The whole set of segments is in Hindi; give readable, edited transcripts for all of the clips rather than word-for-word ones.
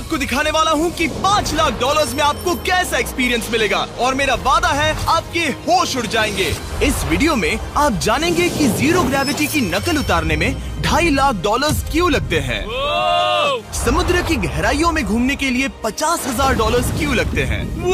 आपको दिखाने वाला हूँ कि $5 लाख में आपको कैसा एक्सपीरियंस मिलेगा और मेरा वादा है आपके होश उड़ जाएंगे। इस वीडियो में आप जानेंगे कि जीरो ग्रेविटी की नकल उतारने में $2.5 लाख क्यों लगते हैं, समुद्र की गहराइयों में घूमने के लिए $50,000 क्यों लगते हैं, वो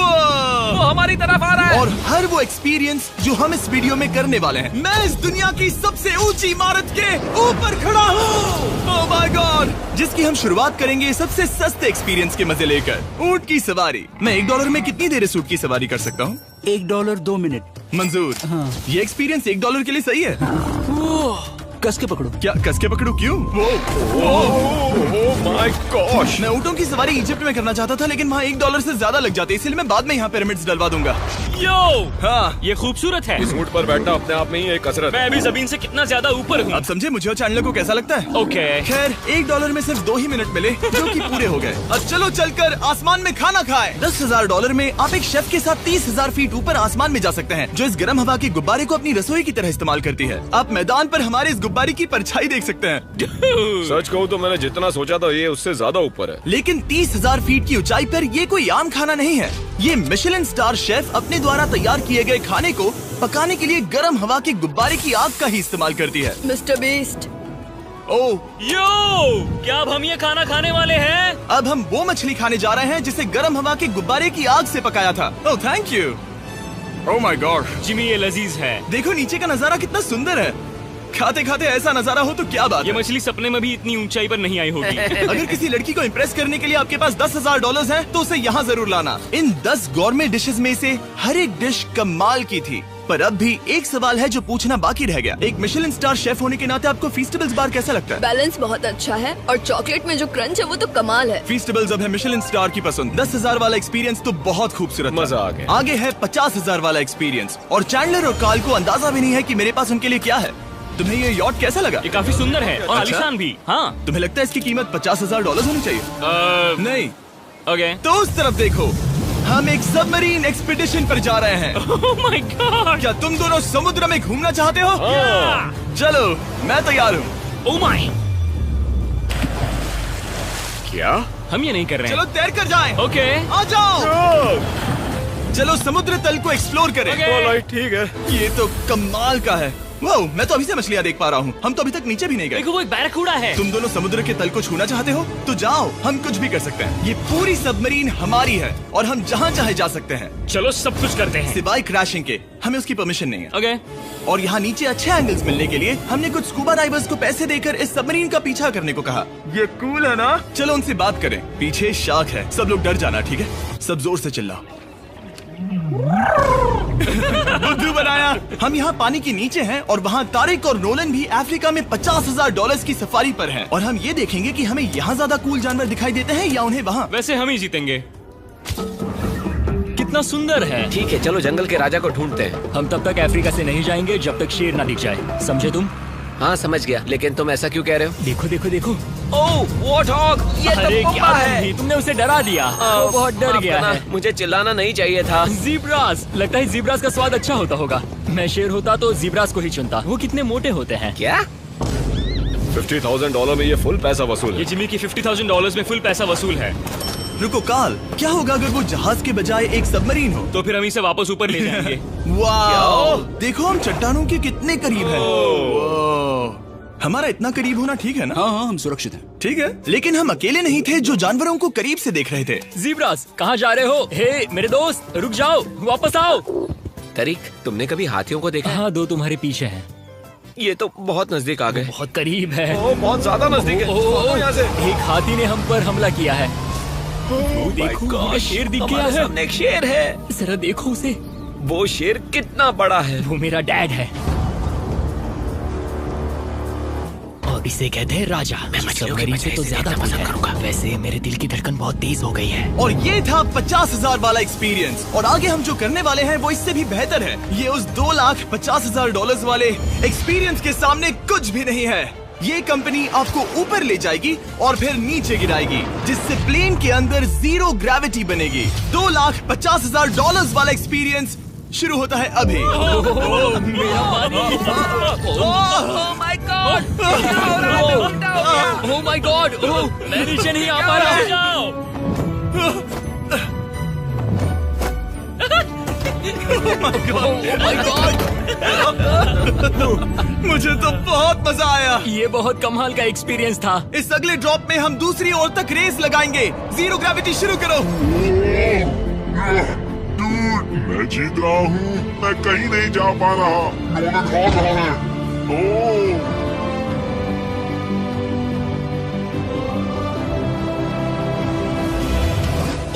हमारी तरफ आ रहा है। और हर वो एक्सपीरियंस जो हम इस वीडियो में करने वाले हैं। मैं इस दुनिया की सबसे ऊंची इमारत के ऊपर खड़ा हूँ, ओह माय गॉड, जिसकी हम शुरुआत करेंगे सबसे सस्ते एक्सपीरियंस के मजे लेकर, ऊंट की सवारी। मैं $1 में कितनी देर इस ऊंट की सवारी कर सकता हूँ? $1 2 मिनट। मंजूर। हाँ। ये एक्सपीरियंस $1 के लिए सही है। कस के पकड़ो। क्या कस के पकड़ू? क्यों? माय गॉश, मैं ऊँटों की सवारी इजिप्ट में करना चाहता था, लेकिन वहाँ $1 से ज्यादा लग जाते, इसलिए मैं बाद में यहाँ पिरामिड्स डलवा दूंगा। यो, हाँ, ये खूबसूरत है। इस ऊंट पर बैठना अपने आप में ही एक कसरत। मैं अभी जमीन से कितना ज्यादा ऊपर हूँ। अब समझे मुझे और चैनल को कैसा लगता है? ओके। खैर, $1 में सिर्फ 2 ही मिनट मिले, जो कि पूरे हो गए। अब चलो चलकर आसमान में खाना खाएं। $10,000 में आप एक शेफ के साथ 30,000 फीट ऊपर आसमान में जा सकते हैं, जो इस गर्म हवा के गुब्बारे को अपनी रसोई की तरह इस्तेमाल करती है। आप मैदान पर हमारे इस गुब्बारे की परछाई देख सकते हैं। सच कहूँ तो मैंने जितना सोचा था ये उससे ज्यादा ऊपर है। लेकिन 30,000 फीट की ऊंचाई पर ये कोई आम खाना नहीं है। ये मिशेलिन स्टार शेफ अपने द्वारा तैयार किए गए खाने को पकाने के लिए गर्म हवा के गुब्बारे की आग का ही इस्तेमाल करती है। मिस्टर बीस्ट, ओह, यो, क्या अब हम ये खाना खाने वाले हैं? अब हम वो मछली खाने जा रहे हैं जिसे गर्म हवा के गुब्बारे की आग से पकाया था। Oh thank you. Oh my God Jimmy, ये लजीज है। देखो नीचे का नजारा कितना सुंदर है। खाते खाते ऐसा नजारा हो तो क्या बात ये है। मछली सपने में भी इतनी ऊंचाई पर नहीं आई होगी। अगर किसी लड़की को इम्प्रेस करने के लिए आपके पास $10,000 है तो उसे यहाँ जरूर लाना। इन 10 गौरमेट डिशेस में से हर एक डिश कमाल की थी, पर अब भी एक सवाल है जो पूछना बाकी रह गया। एक मिशेलिन स्टार शेफ होने के नाते आपको फीस्टेबल्स बार कैसा लगता है? बैलेंस बहुत अच्छा है और चॉकलेट में जो क्रंच है वो तो कमाल है। फीस्टेबल्स अब है मिशेलिन स्टार की पसंद। 10,000 वाला एक्सपीरियंस तो बहुत खूबसूरत था। मजा आ गया। आगे है 50,000 वाला एक्सपीरियंस, और चैंडलर और कार्ल को अंदाजा भी नहीं है कि मेरे पास उनके लिए क्या है। तुम्हें ये यॉट कैसा लगा? ये काफी सुंदर है और अच्छा? आलीशान भी। हाँ। तुम्हें लगता है इसकी कीमत $50,000 होनी चाहिए? नहीं। ओके। तो उस तरफ देखो, हम एक सबमरीन एक्सपीडिशन पर जा रहे हैं। Oh my God. क्या तुम दोनों समुद्र में घूमना चाहते हो? चलो, मैं तैयार हूँ। Oh my. क्या? हम ये नहीं कर रहे चलो हैं। तैर कर जाएं। ओके। आ जाओ। चलो समुद्र तल को एक्सप्लोर करें। ओके। ऑलराइट, ठीक है। ये तो कमाल का है। वाह, मैं तो अभी से मछलियाँ देख पा रहा हूँ। हम तो अभी तक नीचे भी नहीं गए। देखो, वो एक बैरकूडा है। तुम दोनों समुद्र के तल को छूना चाहते हो तो जाओ, हम कुछ भी कर सकते हैं। ये पूरी सबमरीन हमारी है और हम जहाँ चाहे जा सकते हैं, चलो सब कुछ करते हैं। सिवाय क्रैशिंग के। हमें उसकी परमिशन नहीं है। ओके। और यहाँ नीचे अच्छे एंगल्स मिलने के लिए हमने कुछ स्कूबा डाइवर्स को पैसे देकर इस सबमरीन का पीछा करने को कहा। ये कूल है ना? चलो उनसे बात करें। पीछे शार्क है, सब लोग डर जाना, ठीक है? सब जोर से चिल्लाओ। बुद्धू बनाया। हम यहाँ पानी के नीचे हैं और वहाँ तारिक और नोलन भी अफ्रीका में $50,000 की सफारी पर हैं। और हम ये देखेंगे कि हमें यहाँ ज्यादा कूल जानवर दिखाई देते हैं या उन्हें वहाँ। वैसे हम ही जीतेंगे। कितना सुंदर है। ठीक है, चलो जंगल के राजा को ढूंढते हैं। हम तब तक अफ्रीका से नहीं जाएंगे जब तक शेर ना दिख जाए, समझे तुम? हाँ समझ गया, लेकिन तुम ऐसा क्यों कह रहे हो? देखो देखो देखो। ओह वॉर्थॉग, ये अरे तो क्या तुम तुमने उसे डरा दिया। वो बहुत डर माफ गया करना, है। मुझे चिल्लाना नहीं चाहिए था। ज़ीब्रास, लगता है ज़ीब्रास का स्वाद अच्छा होता होगा। मैं शेर होता तो ज़ीब्रास को ही चुनता। वो कितने मोटे होते हैं। क्या? $50,000 में ये फुल पैसा वसूल ये है। जिमी की $50,000 में फुल पैसा वसूल है। रुको कार्ल, क्या होगा अगर वो जहाज के बजाय एक सबमरीन हो? तो फिर हम इसे वापस ऊपर ले जाएंगे। वाह, देखो हम चट्टानों के कितने करीब हैं। वाह, हमारा इतना करीब होना ठीक है ना? हाँ हाँ, हम सुरक्षित हैं। ठीक है, लेकिन हम अकेले नहीं थे जो जानवरों को करीब से देख रहे थे। ज़ीब्रास, कहाँ जा रहे हो? हे मेरे दोस्त, रुक जाओ, वापस आओ। तरीक, तुमने कभी हाथियों को देखा है? हाँ, 2 तुम्हारे पीछे हैं। ये तो बहुत नजदीक आ गए। बहुत करीब है। ओह, बहुत ज्यादा नजदीक है। ओह, यहाँ से। एक हाथी ने हम पर हमला किया है। Oh देखो, हमें शेर दिख गया हमारे है। सामने एक शेर है। जरा देखो उसे। वो शेर कितना बड़ा है। वो मेरा डैड है और इसे कहते हैं राजा। मैं मछलियों के सबमरीन मजे से तो से ज्यादा देखना पसंद है। करूंगा। वैसे मेरे दिल की धड़कन बहुत तेज हो गई है। और ये था 50,000 वाला एक्सपीरियंस, और आगे हम जो करने वाले हैं वो इससे भी बेहतर है। ये उस $2,50,000 वाले एक्सपीरियंस के सामने कुछ भी नहीं है। ये कंपनी आपको ऊपर ले जाएगी और फिर नीचे गिराएगी, जिससे प्लेन के अंदर जीरो ग्रेविटी बनेगी। $2,50,000 वाला एक्सपीरियंस शुरू होता है अभी। ओह माय गॉड, मैं नीचे नहीं आ पा रहा हूँ। मुझे तो बहुत मजा आया। ये बहुत कमाल का एक्सपीरियंस था। इस अगले ड्रॉप में हम दूसरी ओर तक रेस लगाएंगे। जीरो ग्रेविटी शुरू करो। मैं जीत रहा हूँ। मैं कहीं नहीं जा पा रहा। नोलन भाग रहा है।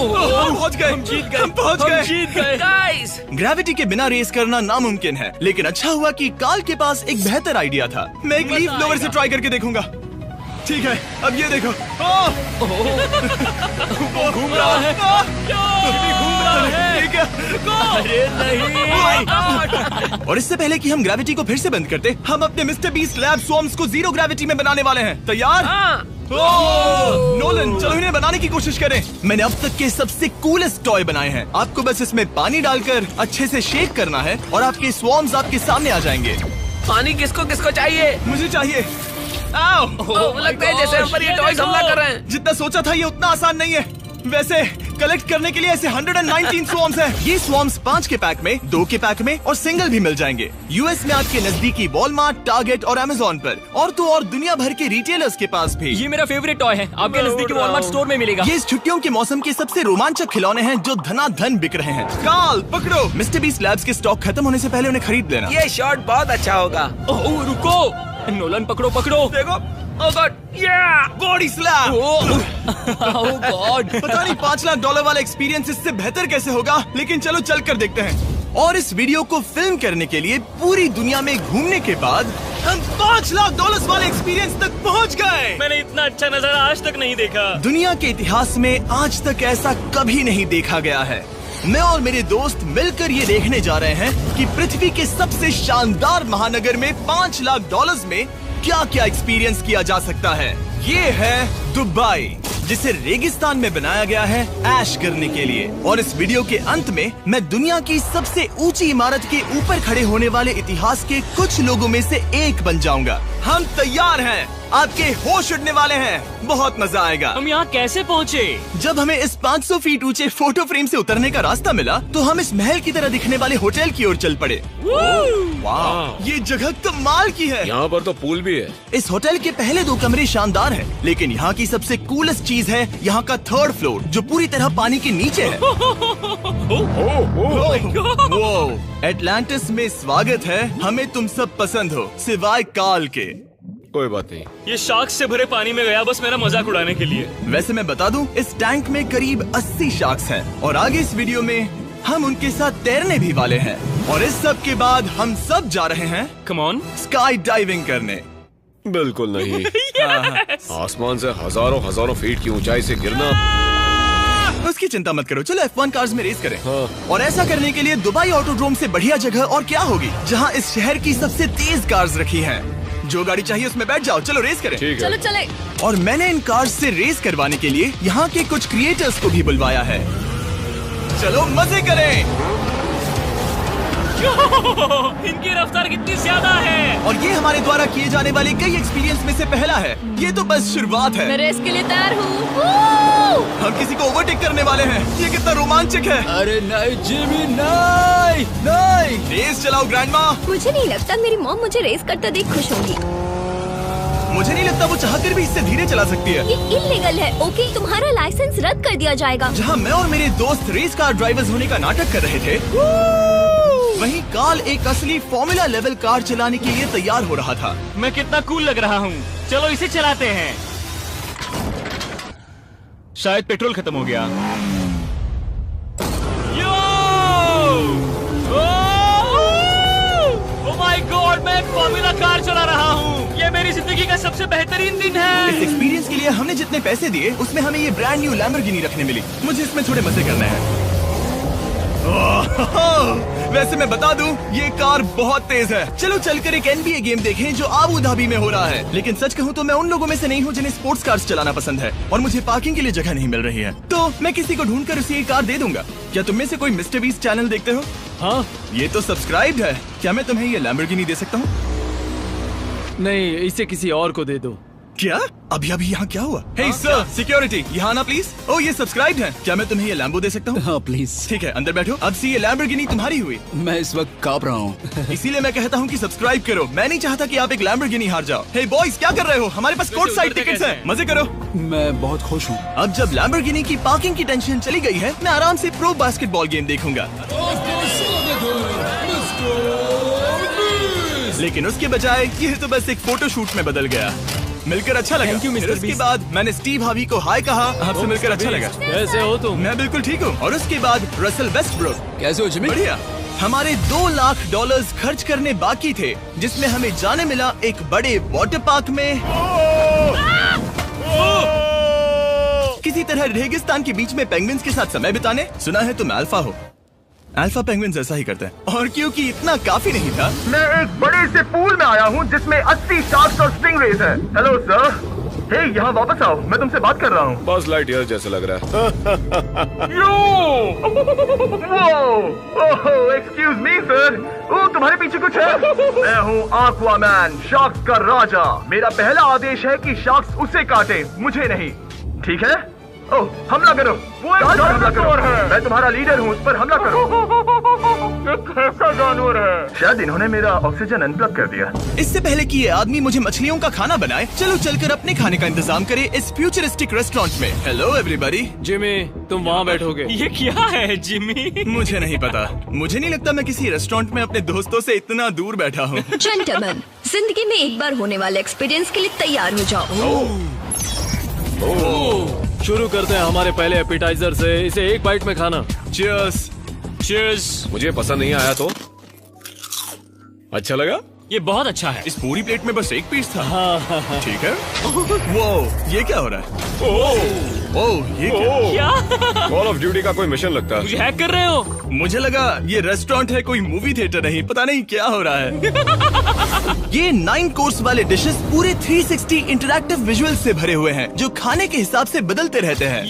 ओह हम पहुंच गए। हम जीत गए। हम पहुंच गए। जीत गए। गाइस, ग्रेविटी के बिना रेस करना नामुमकिन है, लेकिन अच्छा हुआ कि काल के पास एक बेहतर आइडिया था। मैं एक लीफ ब्लोअर से ट्राई करके देखूंगा। ठीक है, अब ये देखो। घूम रहा है। घूम रहा है। ठीक है। अरे नहीं। और इससे पहले कि हम ग्रेविटी को फिर से बंद करते, हम अपने मिस्टर बीस्ट लैब स्वॉर्म्स को जीरो ग्रेविटी में बनाने वाले हैं। तैयार? नोलन, चलो इन्हें बनाने की कोशिश करें। मैंने अब तक के सबसे कूलेस्ट टॉय बनाए हैं। आपको बस इसमें पानी डालकर अच्छे से शेक करना है और आपके स्वॉर्म्स आपके सामने आ जाएंगे। पानी किसको किसको चाहिए? मुझे चाहिए। आओ। लगता है जैसे हम पर ये टॉयज हमला कर रहे हैं। जितना सोचा था ये उतना आसान नहीं है। वैसे कलेक्ट करने के लिए ऐसे 119 स्वॉर्म्स हैं। ये स्वॉर्म्स 5 के पैक में, 2 के पैक में और सिंगल भी मिल जाएंगे। यूएस में आपके नजदीकी वॉलमार्ट, टारगेट और अमेज़न पर, और तो और दुनिया भर के रिटेलर्स के पास भी। ये मेरा फेवरेट टॉय है। आपके नजदीकी वॉलमार्ट स्टोर में मिलेगा। ये इस छुट्टियों के मौसम के सबसे रोमांचक खिलौने हैं जो धनाधन बिक रहे हैं। काल पकड़ो। मिस्टर बीस्ट लैब्स के स्टॉक खत्म होने से पहले उन्हें खरीद लेना। ये शॉट बहुत अच्छा होगा। ओह रुको, नोलन पकड़ो पकड़ो। देखो, ओह गॉड, बॉडी स्लैम। ओह गॉड। पता नहीं $5 लाख वाला एक्सपीरियंस इससे बेहतर कैसे होगा, लेकिन चलो चल कर देखते हैं। और इस वीडियो को फिल्म करने के लिए पूरी दुनिया में घूमने के बाद हम $5 लाख वाले एक्सपीरियंस तक पहुंच गए। मैंने इतना अच्छा नजारा आज तक नहीं देखा। दुनिया के इतिहास में आज तक ऐसा कभी नहीं देखा गया है। मैं और मेरे दोस्त मिलकर ये देखने जा रहे हैं कि पृथ्वी के सबसे शानदार महानगर में $5 लाख में क्या क्या एक्सपीरियंस किया जा सकता है। ये है दुबई, जिसे रेगिस्तान में बनाया गया है ऐश करने के लिए। और इस वीडियो के अंत में मैं दुनिया की सबसे ऊंची इमारत के ऊपर खड़े होने वाले इतिहास के कुछ लोगों में से एक बन जाऊंगा। हम तैयार हैं। आपके होश उड़ने वाले हैं। बहुत मजा आएगा। हम यहाँ कैसे पहुँचे? जब हमें इस 500 फीट ऊंचे फोटो फ्रेम से उतरने का रास्ता मिला तो हम इस महल की तरह दिखने वाले होटल की ओर चल पड़े। वाह, ये जगह कमाल की है। यहाँ पर तो पूल भी है। इस होटल के पहले 2 कमरे शानदार हैं, लेकिन यहाँ की सबसे कूलेस्ट चीज है यहाँ का 3rd फ्लोर, जो पूरी तरह पानी के नीचे है। एटलांटिस में स्वागत है। हमें तुम सब पसंद हो, सिवाय काल के। कोई बात नहीं। ये शार्क्स से भरे पानी में गया बस मेरा मजाक उड़ाने के लिए। वैसे मैं बता दूं, इस टैंक में करीब 80 शार्क्स हैं और आगे इस वीडियो में हम उनके साथ तैरने भी वाले हैं। और इस सब के बाद हम सब जा रहे हैं कम ऑन, स्काई डाइविंग करने। बिल्कुल नहीं। आसमान से हजारों फीट की ऊंचाई से गिरना। उसकी चिंता मत करो, चलो F1 कार्स में रेस करें। हाँ। और ऐसा करने के लिए दुबई ऑटोड्रोम से बढ़िया जगह और क्या होगी, जहाँ इस शहर की सबसे तेज कार्स रखी हैं। जो गाड़ी चाहिए उसमें बैठ जाओ, चलो रेस करें। ठीक है। चलो चले। और मैंने इन कार्स से रेस करवाने के लिए यहाँ के कुछ क्रिएटर्स को भी बुलवाया है। चलो मजे करें। इनकी रफ्तार कितनी ज्यादा है। और ये हमारे द्वारा किए जाने वाले कई एक्सपीरियंस में से पहला है। ये तो बस शुरुआत है। मैं रेस के लिए तैयार हूँ। हम किसी को ओवरटेक करने वाले हैं। ये कितना रोमांचक है। अरे नहीं जिमी, नहीं नहीं। रेस चलाओ ग्रैंडमा। मुझे नहीं लगता मेरी मॉम मुझे रेस करता देख खुश होंगी। मुझे नहीं लगता वो चाहकर भी इससे धीरे चला सकती है। ये इल्लीगल है। ओके, तुम्हारा लाइसेंस रद्द कर दिया जाएगा। जहाँ मैं और मेरे दोस्त रेस कार ड्राइवर्स होने का नाटक कर रहे थे, वहीं काल एक असली फॉर्मूला लेवल कार चलाने के लिए तैयार हो रहा था। मैं कितना कूल लग रहा हूँ। चलो इसे चलाते हैं। शायद पेट्रोल खत्म हो गया। ओह माय गॉड, मैं फॉर्मूला कार चला रहा हूँ। ये मेरी जिंदगी का सबसे बेहतरीन दिन है। इस एक्सपीरियंस के लिए हमने जितने पैसे दिए उसमें हमें ये ब्रांड न्यू लैम्बोर्गिनी रखने मिली। मुझे इसमें थोड़े मजे करने हैं। वैसे मैं बता दूं, ये कार बहुत तेज है। चलो चलकर एक NBA गेम देखें जो आबू धाबी में हो रहा है। लेकिन सच कहूं तो मैं उन लोगों में से नहीं हूं जिन्हें स्पोर्ट्स कार्स चलाना पसंद है और मुझे पार्किंग के लिए जगह नहीं मिल रही है, तो मैं किसी को ढूंढकर उसे ये कार दे दूंगा। क्या तुम में से कोई मिस्टर बीस्ट चैनल देखते हो? हाँ। ये तो सब्सक्राइब्ड है। क्या मैं तुम्हें ये लैम्बोर्गिनी दे सकता हूँ? नहीं, इसे किसी और को दे दो। क्या? अभी अभी यहाँ क्या हुआ? हे सर, सिक्योरिटी, यहाँ आना प्लीज। ओ ये सब्सक्राइब है, क्या मैं तुम्हें ये लैम्बो दे सकता हूँ? हाँ प्लीज। ठीक है, अंदर बैठो। अब से ये लैम्बोर्गिनी तुम्हारी हुई। मैं इस वक्त कांप रहा हूँ। इसीलिए मैं कहता हूँ कि सब्सक्राइब करो। मैं नहीं चाहता कि आप एक लैम्बोर्गिनी हार जाओ। हे बॉयज, क्या कर रहे हो? हमारे पास कोर्ट साइड टिकट्स हैं, मजे करो। मैं बहुत खुश हूँ। अब जब लैम्बोर्गिनी की पार्किंग की टेंशन चली गई है, मैं आराम से प्रो बास्केटबॉल गेम देखूंगा। लेकिन उसके बजाय ये तो बस एक फोटो शूट में बदल गया। मिलकर अच्छा लगा। Thank you, Mr. फिर उसके Beast। बाद मैंने स्टीव हावी को हाय कहा। आपसे मिलकर अच्छा लगा। कैसे हो तुम? मैं बिल्कुल ठीक हूँ। और उसके बाद रसल वेस्टब्रुक। कैसे हो जिमी? बढ़िया। हमारे $2 लाख खर्च करने बाकी थे, जिसमें हमें जाने मिला एक बड़े वाटर पार्क में किसी तरह रेगिस्तान के बीच में पेंगुइन्स के साथ समय बिताने। सुना है तुम अल्फा हो। अल्फा पेंगुइन्स ऐसा ही करते हैं। और क्योंकि इतना काफी नहीं था, मैं एक बड़े से पूल में आया हूँ जिसमें 80 शार्क्स और स्टिंगरेज हैं। हेलो सर, हे यहाँ वापस आओ, मैं तुमसे बात कर रहा हूँ। बस लाइट ईयर जैसे लग रहा है। एक्सक्यूज मी सर, ओ तुम्हारे पीछे कुछ है? मैं हूँ आक्वामैन, शार्क्स का राजा। मेरा पहला आदेश है कि शार्क्स उसे काटे, मुझे नहीं। ठीक है? ओह, हमला करो। वो एक जानवर है। मैं तुम्हारा लीडर हूँ, उस पर हमला करो। एक कैसा जानवर है? शायद इन्होंने मेरा ऑक्सीजन अनप्लग कर दिया। इससे पहले कि ये आदमी मुझे मछलियों का खाना बनाए, चलो चलकर अपने खाने का इंतजाम करें इस फ्यूचरिस्टिक रेस्टोरेंट में। Hello everybody. जिमी, तुम वहाँ बैठोगे? ये क्या है जिमी? मुझे नहीं पता। मुझे नहीं लगता मैं किसी रेस्टोरेंट में अपने दोस्तों से इतना दूर बैठा हूँ। जेंटलमैन, जिंदगी में एक बार होने वाले एक्सपीरियंस के लिए तैयार हो जाओ। शुरू करते हैं हमारे पहले एपिटाइजर से। इसे एक बाइट में खाना। चीयर्स। चीयर्स। मुझे पसंद नहीं आया तो अच्छा लगा? ये बहुत अच्छा है। इस पूरी प्लेट में बस एक पीस था। ठीक है। वो ये क्या हो रहा है? ओह ये क्या? कॉल ऑफ ड्यूटी का कोई मिशन लगता है। मुझे हैक कर रहे हो? मुझे लगा ये रेस्टोरेंट है, कोई मूवी थिएटर नहीं। पता नहीं क्या हो रहा है। ये 9 कोर्स वाले डिशेस पूरे 360 इंटरैक्टिव विजुअल से भरे हुए हैं, जो खाने के हिसाब से बदलते रहते हैं।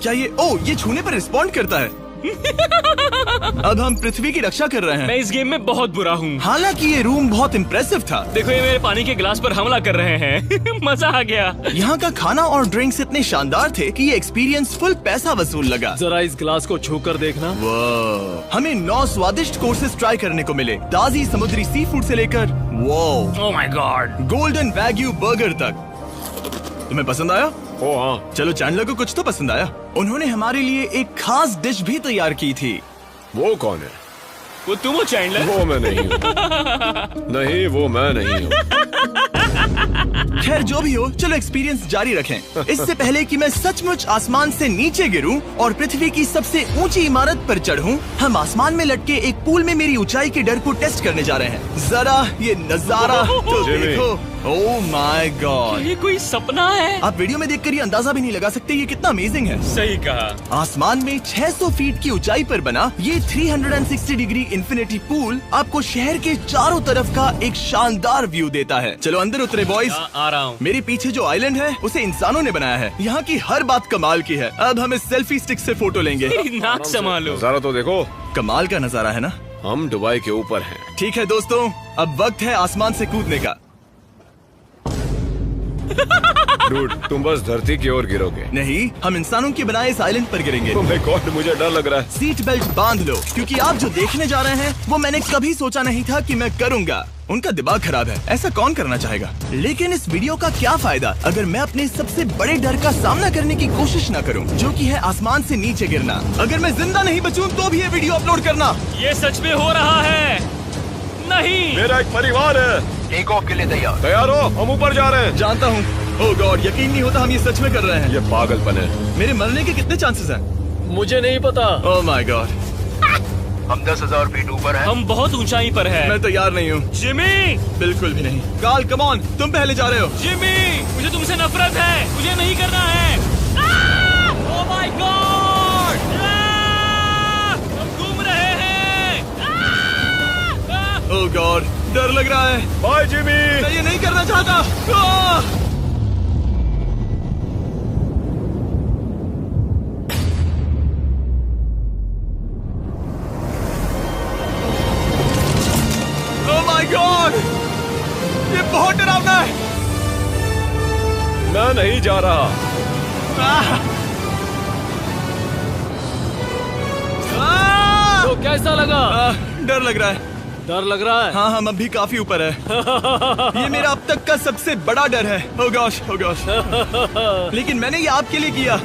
क्या ये छूने पर रिस्पॉन्ड करता है? अब हम पृथ्वी की रक्षा कर रहे हैं। मैं इस गेम में बहुत बुरा हूँ। हालांकि ये रूम बहुत इम्प्रेसिव था। देखो, ये मेरे पानी के गिलास पर हमला कर रहे हैं। मजा आ गया। यहाँ का खाना और ड्रिंक्स इतने शानदार थे कि ये एक्सपीरियंस फुल पैसा वसूल लगा। जरा इस गिलास को छू कर देखना। हमें 9 स्वादिष्ट कोर्सेस ट्राई करने को मिले, ताजी समुद्री सी फूड से लेकर oh my God, golden wagyu burger तक। तुम्हें पसंद आया? ओ हाँ। चलो चैंडलर को कुछ तो पसंद आया। उन्होंने हमारे लिए एक खास डिश भी तैयार की थी। वो कौन है? वो तुम हो चैंडलर? वो मैं नहीं हूँ। नहीं, वो मैं नहीं हूँ। खैर जो भी हो, चलो एक्सपीरियंस जारी रखें। इससे पहले कि मैं सचमुच आसमान से नीचे गिरूं और पृथ्वी की सबसे ऊंची इमारत पर चढ़ूं, हम आसमान में लटके एक पूल में मेरी ऊंचाई के डर को टेस्ट करने जा रहे हैं। जरा ये नजारा तो देखो। ओह माय गॉड, ये कोई सपना है? आप वीडियो में देखकर ये अंदाजा भी नहीं लगा सकते ये कितना अमेजिंग है। सही कहा। आसमान में 600 फीट की ऊंचाई पर बना ये 360 डिग्री इंफिनिटी पूल आपको शहर के चारों तरफ का एक शानदार व्यू देता है। चलो अंदर उतरे बॉयज। आ रहा हूँ। मेरे पीछे जो आइलैंड है उसे इंसानों ने बनाया है। यहाँ की हर बात कमाल की है। अब हम इस सेल्फी स्टिक से फोटो लेंगे। नाक संभालो। नजारा तो देखो। कमाल का नजारा है ना? हम दुबई के ऊपर हैं। ठीक है दोस्तों, अब वक्त है आसमान से कूदने का। डूड, तुम बस धरती की ओर गिरोगे। नहीं, हम इंसानों के बनाए इस आइलैंड पर गिरेंगे। Oh my God, मुझे डर लग रहा है। सीट बेल्ट बांध लो, क्योंकि आप जो देखने जा रहे हैं वो मैंने कभी सोचा नहीं था कि मैं करूंगा। उनका दिमाग खराब है, ऐसा कौन करना चाहेगा? लेकिन इस वीडियो का क्या फायदा अगर मैं अपने सबसे बड़े डर का सामना करने की कोशिश न करूं, जो कि है आसमान से नीचे गिरना। अगर मैं जिंदा नहीं बचूं तो भी ये वीडियो अपलोड करना। ये सच में हो रहा है? नहीं। मेरा एक परिवार है। टेक ऑफ के लिए तैयार। तैयार हो? हम ऊपर जा रहे हैं। जानता हूँ। ओह गॉड, यकीन नहीं होता हम ये सच में कर रहे हैं। ये पागलपन है। मेरे मरने के कितने चांसेस हैं? मुझे नहीं पता। Oh my God. हम 10,000 फीट ऊपर हैं। हम बहुत ऊंचाई पर हैं। मैं तैयार नहीं हूँ। जिमी, बिल्कुल भी नहीं। कार्ल कम ऑन, तुम पहले जा रहे हो। जिमी, मुझे तुमसे नफरत है। मुझे नहीं करना है। ओह माय गॉड, हम घूम रहे हैं। ओह गॉड, डर लग रहा है। Bye Jimmy. मैं ये नहीं करना चाहता। ओह माय गॉड, ये बहुत डरावना है। डर लग रहा है। डर लग रहा है? हाँ, हम अब भी काफी ऊपर है। ये मेरा अब तक का सबसे बड़ा डर है। Oh gosh, oh gosh। लेकिन मैंने ये आपके लिए किया।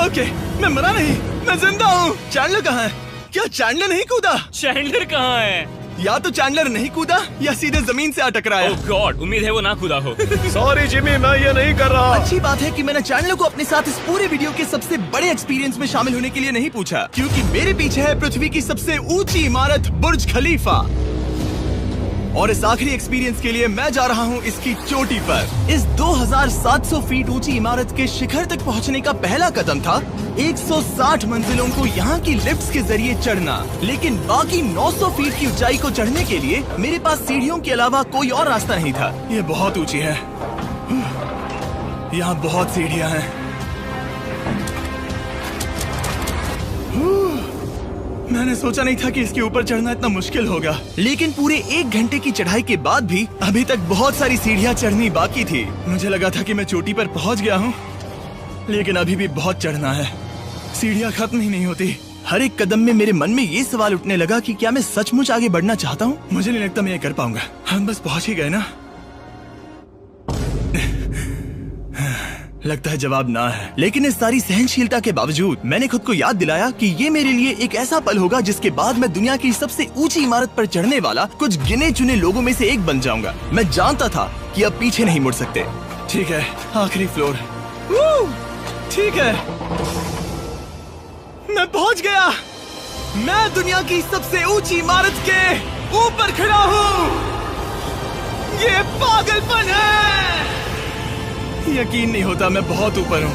ओके, मैं मरा नहीं, मैं जिंदा हूँ। चैंडलर कहाँ है? क्या चैंडलर नहीं कूदा? चैंडलर कहाँ है? या तो चैंडलर नहीं कूदा या सीधे जमीन से आ टकराया। ओह गॉड, उम्मीद है वो ना कूदा हो। सॉरी जिमी, मैं ये नहीं कर रहा। अच्छी बात है कि मैंने चैंडलर को अपने साथ इस पूरे वीडियो के सबसे बड़े एक्सपीरियंस में शामिल होने के लिए नहीं पूछा, क्योंकि मेरे पीछे है पृथ्वी की सबसे ऊंची इमारत बुर्ज खलीफा। और इस आखिरी एक्सपीरियंस के लिए मैं जा रहा हूँ इसकी चोटी पर। इस 2700 फीट ऊंची इमारत के शिखर तक पहुँचने का पहला कदम था 160 मंजिलों को यहाँ की लिफ्ट्स के जरिए चढ़ना, लेकिन बाकी 900 फीट की ऊंचाई को चढ़ने के लिए मेरे पास सीढ़ियों के अलावा कोई और रास्ता नहीं था। ये बहुत ऊंची है, यहाँ बहुत सीढ़ियाँ हैं। मैंने सोचा नहीं था कि इसके ऊपर चढ़ना इतना मुश्किल होगा, लेकिन पूरे 1 घंटे की चढ़ाई के बाद भी अभी तक बहुत सारी सीढ़ियाँ चढ़नी बाकी थी। मुझे लगा था कि मैं चोटी पर पहुँच गया हूँ, लेकिन अभी भी बहुत चढ़ना है। सीढ़ियाँ खत्म ही नहीं होती। हर एक कदम में मेरे मन में ये सवाल उठने लगा कि क्या मैं सचमुच आगे बढ़ना चाहता हूँ? मुझे नहीं लगता मैं ये कर पाऊंगा। हम बस पहुँच ही गए ना। लगता है जवाब ना है, लेकिन इस सारी सहनशीलता के बावजूद मैंने खुद को याद दिलाया कि ये मेरे लिए एक ऐसा पल होगा जिसके बाद मैं दुनिया की सबसे ऊंची इमारत पर चढ़ने वाला कुछ गिने चुने लोगों में से एक बन जाऊंगा। मैं जानता था कि अब पीछे नहीं मुड़ सकते। ठीक है, आखिरी फ्लोर। ठीक है, मैं पहुंच गया। मैं दुनिया की सबसे ऊंची इमारत के ऊपर खड़ा हूँ। ये पागलपन है। यकीन नहीं होता, मैं बहुत ऊपर हूँ।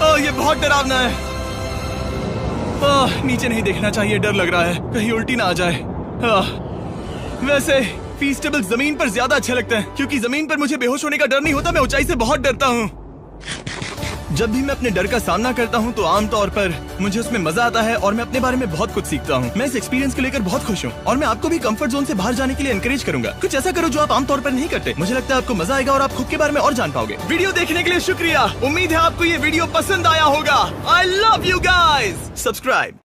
ओह, ये बहुत डरावना है। ओह, नीचे नहीं देखना चाहिए, डर लग रहा है कहीं उल्टी ना आ जाए। वैसे फीस्टेबल जमीन पर ज्यादा अच्छा लगता है, क्योंकि जमीन पर मुझे बेहोश होने का डर नहीं होता। मैं ऊंचाई से बहुत डरता हूँ। जब भी मैं अपने डर का सामना करता हूँ तो आमतौर पर मुझे उसमें मजा आता है और मैं अपने बारे में बहुत कुछ सीखता हूँ। मैं इस एक्सपीरियंस को लेकर बहुत खुश हूँ और मैं आपको भी कंफर्ट जोन से बाहर जाने के लिए एनकरेज करूंगा। कुछ ऐसा करो जो आप आमतौर पर नहीं करते। मुझे लगता है आपको मजा आएगा और आप खुद के बारे में और जान पाओगे। वीडियो देखने के लिए शुक्रिया। उम्मीद है आपको ये वीडियो पसंद आया होगा। I love you guys. Subscribe.